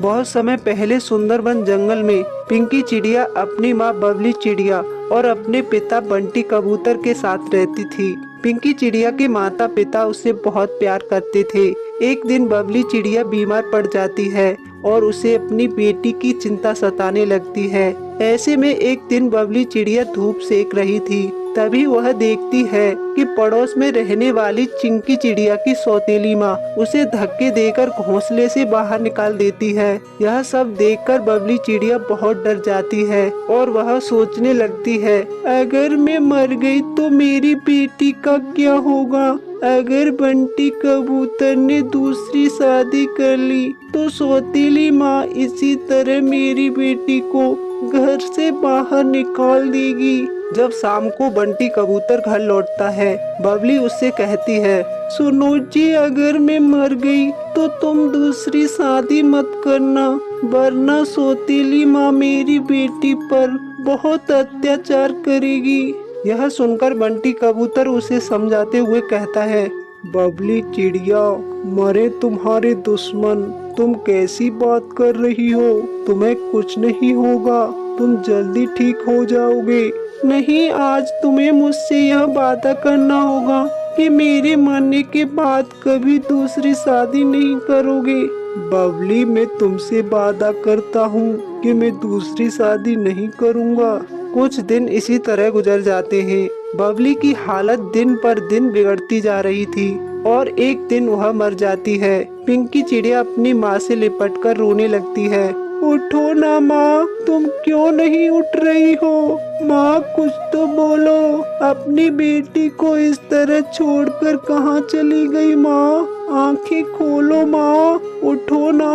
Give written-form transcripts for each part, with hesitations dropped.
बहुत समय पहले सुंदरबन जंगल में पिंकी चिड़िया अपनी माँ बबली चिड़िया और अपने पिता बंटी कबूतर के साथ रहती थी। पिंकी चिड़िया के माता पिता उसे बहुत प्यार करते थे। एक दिन बबली चिड़िया बीमार पड़ जाती है और उसे अपनी बेटी की चिंता सताने लगती है। ऐसे में एक दिन बबली चिड़िया धूप सेक रही थी। तभी वह देखती है कि पड़ोस में रहने वाली चिंकी चिड़िया की सौतेली माँ उसे धक्के देकर घोंसले से बाहर निकाल देती है। यह सब देखकर बबली चिड़िया बहुत डर जाती है और वह सोचने लगती है, अगर मैं मर गई तो मेरी बेटी का क्या होगा? अगर बंटी कबूतर ने दूसरी शादी कर ली तो सौतेली माँ इसी तरह मेरी बेटी को घर से बाहर निकाल देगी। जब शाम को बंटी कबूतर घर लौटता है, बबली उससे कहती है, सुनो जी, अगर मैं मर गई तो तुम दूसरी शादी मत करना, वरना सौतेली माँ मेरी बेटी पर बहुत अत्याचार करेगी। यह सुनकर बंटी कबूतर उसे समझाते हुए कहता है, बबली चिड़िया, मरे तुम्हारे दुश्मन, तुम कैसी बात कर रही हो? तुम्हें कुछ नहीं होगा, तुम जल्दी ठीक हो जाओगे। नहीं, आज तुम्हें मुझसे यह वादा करना होगा कि मेरे मरने के बाद कभी दूसरी शादी नहीं करोगे। बबली, मैं तुमसे वादा करता हूँ कि मैं दूसरी शादी नहीं करूँगा। कुछ दिन इसी तरह गुजर जाते हैं। बबली की हालत दिन पर दिन बिगड़ती जा रही थी और एक दिन वह मर जाती है। पिंकी चिड़िया अपनी माँ से लिपटकर रोने लगती है। उठो ना माँ, तुम क्यों नहीं उठ रही हो? माँ, कुछ तो बोलो, अपनी बेटी को इस तरह छोड़कर कहाँ चली गई? माँ, आंखें खोलो माँ, उठो ना।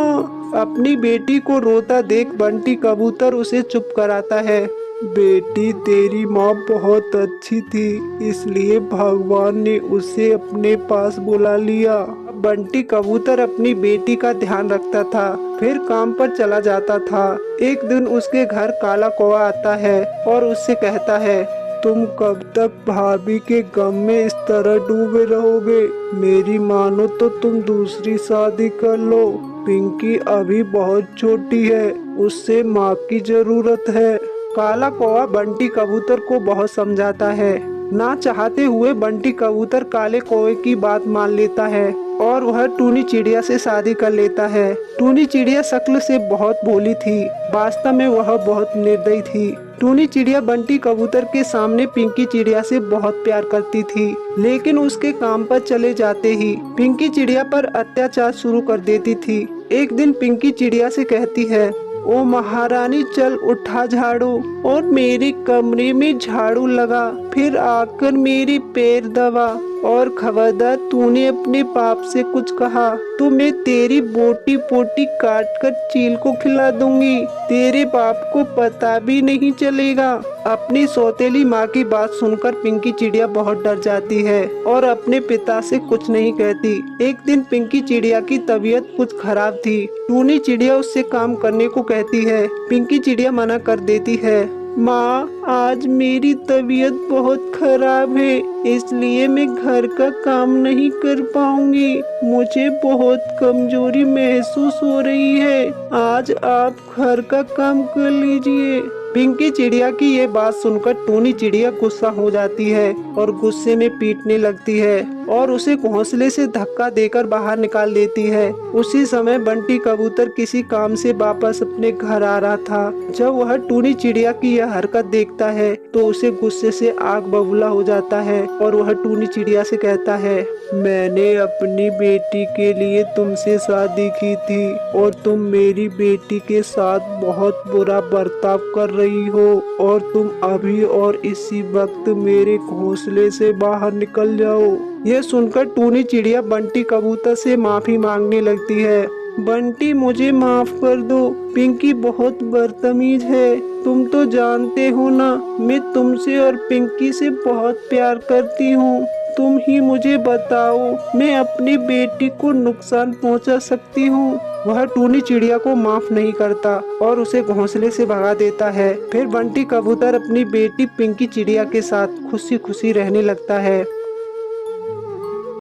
अपनी बेटी को रोता देख बंटी कबूतर उसे चुप कराता है। बेटी, तेरी माँ बहुत अच्छी थी, इसलिए भगवान ने उसे अपने पास बुला लिया। बंटी कबूतर अपनी बेटी का ध्यान रखता था, फिर काम पर चला जाता था। एक दिन उसके घर काला कौवा आता है और उससे कहता है, तुम कब तक भाभी के गम में इस तरह डूबे रहोगे? मेरी मानो तो तुम दूसरी शादी कर लो। पिंकी अभी बहुत छोटी है, उससे माँ की जरूरत है। काला कौवा बंटी कबूतर को बहुत समझाता है। ना चाहते हुए बंटी कबूतर काले कौवे की बात मान लेता है और वह टूनी चिड़िया से शादी कर लेता है। टूनी चिड़िया शक्ल से बहुत भोली थी, वास्तव में वह बहुत निर्दयी थी। टूनी चिड़िया बंटी कबूतर के सामने पिंकी चिड़िया से बहुत प्यार करती थी, लेकिन उसके काम पर चले जाते ही पिंकी चिड़िया पर अत्याचार शुरू कर देती थी। एक दिन पिंकी चिड़िया से कहती है, ओ महारानी, चल उठा झाड़ू और मेरे कमरे में झाड़ू लगा, फिर आकर मेरे पैर दबा, और खबरदार तूने अपने बाप से कुछ कहा तो मैं तेरी बोटी बोटी काट कर चील को खिला दूंगी। तेरे बाप को पता भी नहीं चलेगा। अपनी सौतेली माँ की बात सुनकर पिंकी चिड़िया बहुत डर जाती है और अपने पिता से कुछ नहीं कहती। एक दिन पिंकी चिड़िया की तबीयत कुछ खराब थी। टूनी चिड़िया उससे काम करने को कहती है। पिंकी चिड़िया मना कर देती है। माँ, आज मेरी तबीयत बहुत खराब है, इसलिए मैं घर का काम नहीं कर पाऊंगी। मुझे बहुत कमजोरी महसूस हो रही है। आज आप घर का काम कर लीजिए। पिंकी चिड़िया की ये बात सुनकर टूनी चिड़िया गुस्सा हो जाती है और गुस्से में पीटने लगती है और उसे घोंसले से धक्का देकर बाहर निकाल देती है। उसी समय बंटी कबूतर किसी काम से वापस अपने घर आ रहा था। जब वह टूनी चिड़िया की यह हरकत देखता है तो उसे गुस्से से आग बबूला हो जाता है और वह टूनी चिड़िया से कहता है, मैंने अपनी बेटी के लिए तुमसे शादी की थी और तुम मेरी बेटी के साथ बहुत बुरा बर्ताव कर रही हो और तुम अभी और इसी वक्त मेरे घोंसले से बाहर निकल जाओ। यह सुनकर टूनी चिड़िया बंटी कबूतर से माफी मांगने लगती है। बंटी, मुझे माफ कर दो, पिंकी बहुत बदतमीज है। तुम तो जानते हो ना, मैं तुमसे और पिंकी से बहुत प्यार करती हूँ। तुम ही मुझे बताओ, मैं अपनी बेटी को नुकसान पहुंचा सकती हूँ? वह टूनी चिड़िया को माफ नहीं करता और उसे घोंसले से भगा देता है। फिर बंटी कबूतर अपनी बेटी पिंकी चिड़िया के साथ खुशी खुशी रहने लगता है।